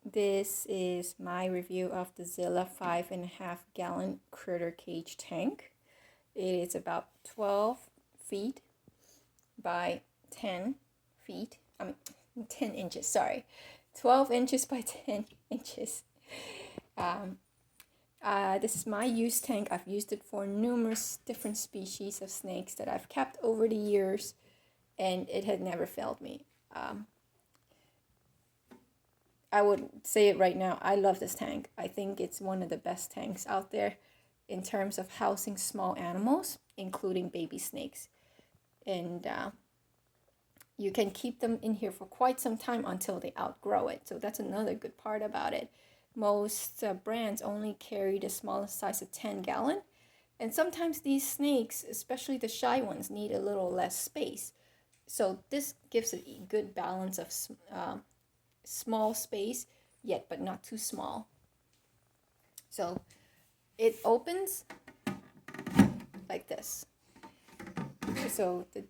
This is my review of the Zilla 5.5 gallon critter cage tank. It is about 12 feet by 10 feet. 10 inches, sorry. 12 inches by 10 inches. This is my use tank. I've used it for numerous different species of snakes that I've kept over the years, and it had never failed me. I would say it right now. I love this tank. I think it's one of the best tanks out there in terms of housing small animals, including baby snakes. And you can keep them in here for quite some time until they outgrow it. So that's another good part about it. Most brands only carry the smallest size of 10 gallon. And sometimes these snakes, especially the shy ones, need a little less space. So this gives a good balance of small space, yet but not too small. So it opens like this. So the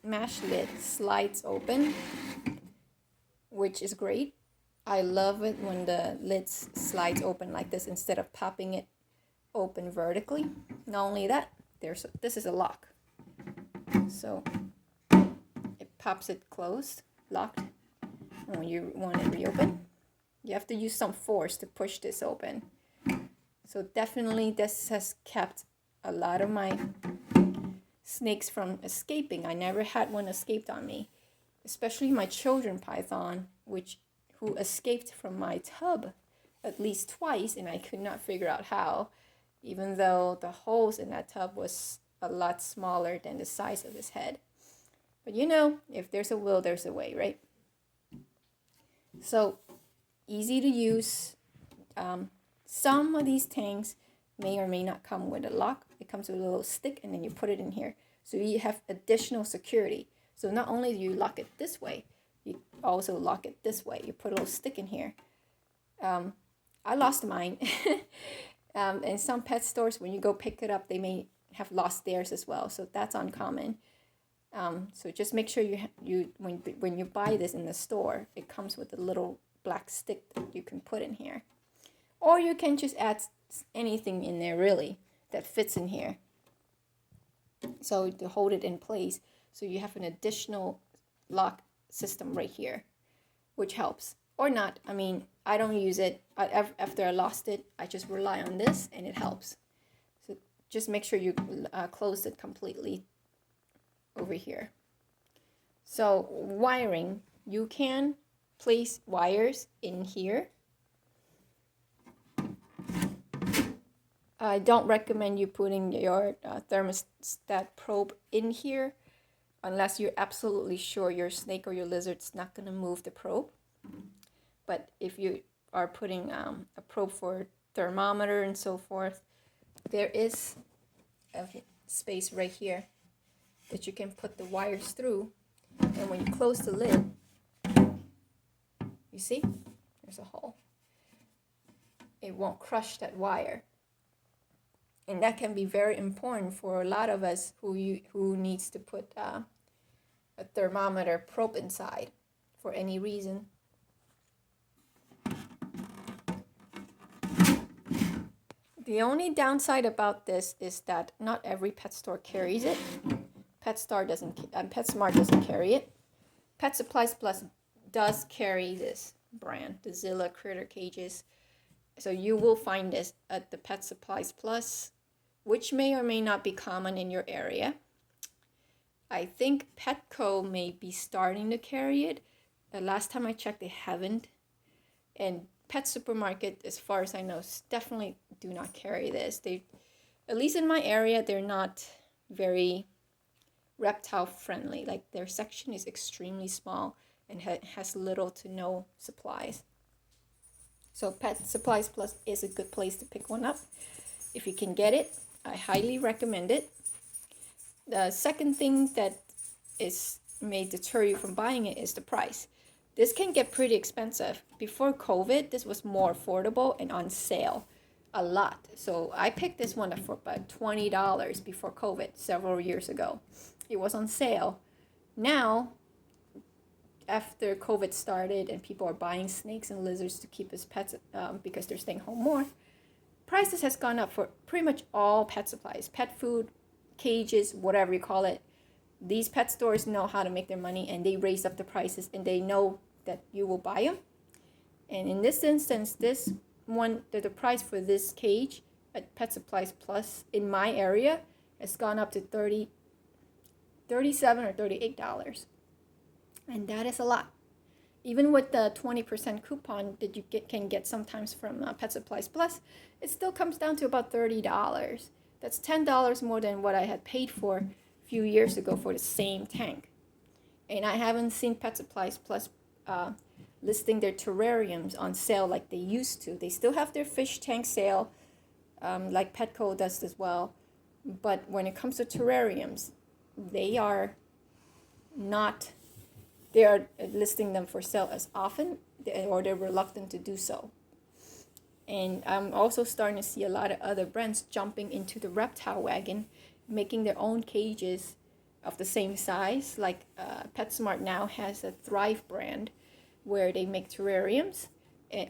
mesh lid slides open, which is great. I love it when the lid slides open like this instead of popping it open vertically. Not only that, this is a lock. So it pops it closed, locked. And when you want it reopen, you have to use some force to push this open. So definitely this has kept a lot of my snakes from escaping. I never had one escaped on me, especially my children python, who escaped from my tub at least twice, and I could not figure out how, even though the holes in that tub was a lot smaller than the size of his head. But you know, if there's a will, there's a way, right? So easy to use. Some of these tanks may or may not come with a lock. It comes with a little stick, and then you put it in here. So you have additional security. So not only do you lock it this way, you also lock it this way. You put a little stick in here. I lost mine. And some pet stores, when you go pick it up, they may have lost theirs as well. So that's uncommon. So just make sure when you buy this in the store, it comes with a little black stick that you can put in here. Or you can just add anything in there really that fits in here. So to hold it in place, so you have an additional lock system right here, which helps. Or not. I mean, I don't use it. After I lost it, I just rely on this and it helps. So just make sure you close it completely over here. So wiring, you can place wires in here. I don't recommend you putting your thermostat probe in here unless you're absolutely sure your snake or your lizard's not going to move the probe. But if you are putting a probe for thermometer and so forth, there is a space right here that you can put the wires through. And when you close the lid, you see, there's a hole. It won't crush that wire. And that can be very important for a lot of us who needs to put a thermometer probe inside for any reason. The only downside about this is that not every pet store carries it. PetSmart doesn't carry it. Pet Supplies Plus does carry this brand, the Zilla Critter Cages. So you will find this at the Pet Supplies Plus, which may or may not be common in your area. I think Petco may be starting to carry it. The last time I checked, they haven't. And Pet Supermarket, as far as I know, definitely do not carry this. At least in my area, they're not very reptile friendly. Like their section is extremely small and has little to no supplies. So Pet Supplies Plus is a good place to pick one up. If you can get it, I highly recommend it. The second thing that may deter you from buying it is the price. This can get pretty expensive. Before COVID, this was more affordable and on sale a lot. So I picked this one up for about $20 before COVID, several years ago. It was on sale. Now, after COVID started and people are buying snakes and lizards to keep as pets because they're staying home more, prices has gone up for pretty much all pet supplies, pet food, cages, whatever you call it. These pet stores know how to make their money, and they raise up the prices, and they know that you will buy them. And in this instance, this one, the price for this cage at Pet Supplies Plus in my area has gone up to $37 or $38. And that is a lot. Even with the 20% coupon that you can get sometimes from Pet Supplies Plus, it still comes down to about $30. That's $10 more than what I had paid for a few years ago for the same tank. And I haven't seen Pet Supplies Plus listing their terrariums on sale like they used to. They still have their fish tank sale, like Petco does as well. But when it comes to terrariums, they are listing them for sale as often, or they're reluctant to do so. And I'm also starting to see a lot of other brands jumping into the reptile wagon, making their own cages of the same size. Like PetSmart now has a Thrive brand where they make terrariums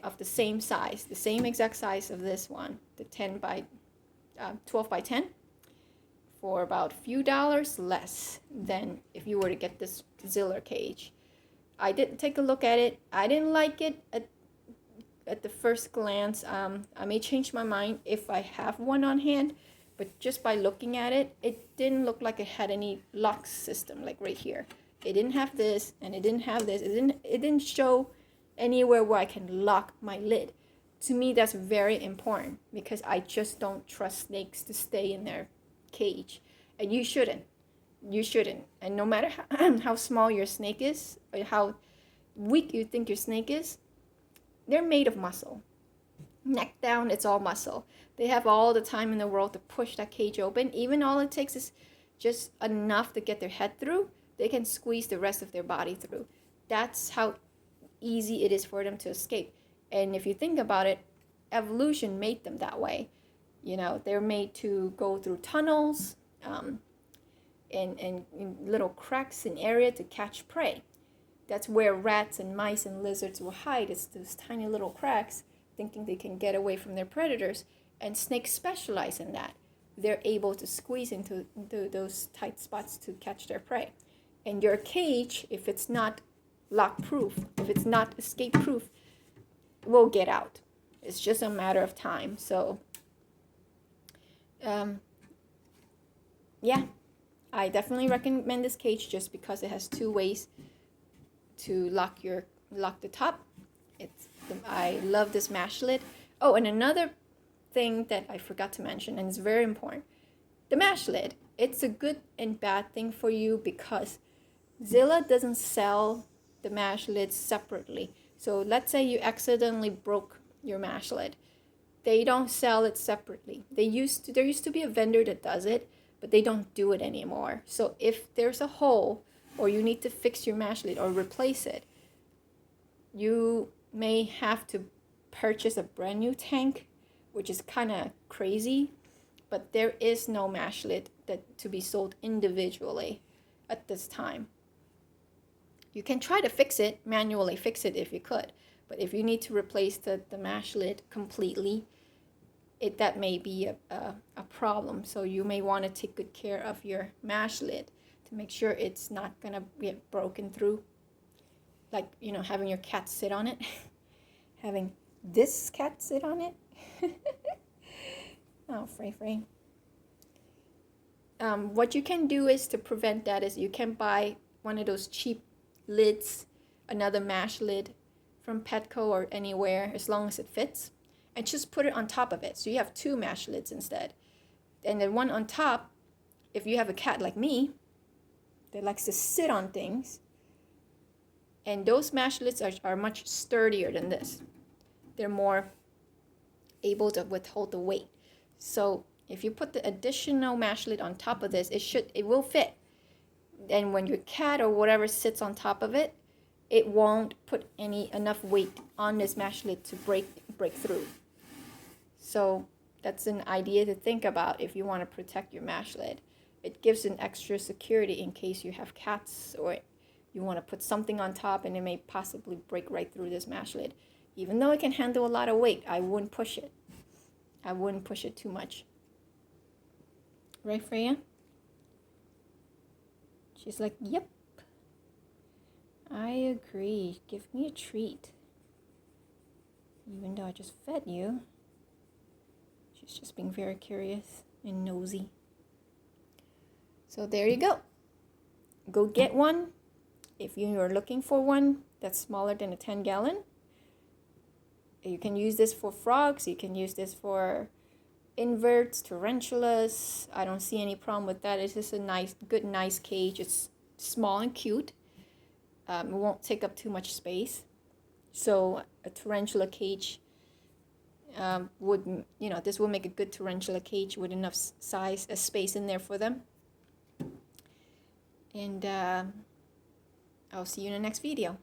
of the same size, the same exact size of this one, the 12 by 10, for about a few dollars less than if you were to get this Zilla cage. I did take a look at it. I didn't like it at the first glance. I may change my mind if I have one on hand, but just by looking at it, it didn't look like it had any lock system, like right here. It didn't have this, and it didn't have this. It didn't show anywhere where I can lock my lid. To me, that's very important because I just don't trust snakes to stay in their cage, and you shouldn't. You shouldn't. And no matter how small your snake is, or how weak you think your snake is, they're made of muscle. Neck down, it's all muscle. They have all the time in the world to push that cage open. Even all it takes is just enough to get their head through. They can squeeze the rest of their body through. That's how easy it is for them to escape. And if you think about it, evolution made them that way. You know, they're made to go through tunnels and in little cracks in area to catch prey. That's where rats and mice and lizards will hide. It's those tiny little cracks, thinking they can get away from their predators. And snakes specialize in that. They're able to squeeze into those tight spots to catch their prey. And your cage, if it's not lock-proof, if it's not escape-proof, will get out. It's just a matter of time. So, yeah, I definitely recommend this cage just because it has two ways to lock the top. I love this mash lid. Oh, and another thing that I forgot to mention, and it's very important, the mash lid. It's a good and bad thing for you because Zilla doesn't sell the mash lid separately. So let's say you accidentally broke your mash lid. They don't sell it separately. There used to be a vendor that does it, but they don't do it anymore. So if there's a hole or you need to fix your mash lid or replace it, you may have to purchase a brand new tank, which is kind of crazy, but there is no mash lid to be sold individually at this time. You can try to manually fix it if you could, but if you need to replace the mash lid completely, that may be a problem. So you may want to take good care of your mash lid to make sure it's not gonna get broken through. Like, you know, having your cat sit on it, having this cat sit on it. Oh, Frey. What you can do is to prevent that is you can buy one of those cheap lids, another mash lid from Petco or anywhere, as long as it fits, and just put it on top of it. So you have two mash lids instead. And then one on top, if you have a cat like me that likes to sit on things, and those mash lids are much sturdier than this. They're more able to withhold the weight. So if you put the additional mash lid on top of this, it will fit. And when your cat or whatever sits on top of it, it won't put enough weight on this mash lid to break through. So that's an idea to think about if you want to protect your mash lid. It gives an extra security in case you have cats or you want to put something on top and it may possibly break right through this mash lid. Even though it can handle a lot of weight, I wouldn't push it. I wouldn't push it too much. Right, Freya? She's like, yep. I agree. Give me a treat. Even though I just fed you. She's just being very curious and nosy. So there you go. Go get one. If you are looking for one that's smaller than a 10-gallon, you can use this for frogs. You can use this for inverts, tarantulas. I don't see any problem with that. It's just a nice cage. It's small and cute. It won't take up too much space. So a tarantula cage would, this will make a good tarantula cage with enough size, space in there for them. And I'll see you in the next video.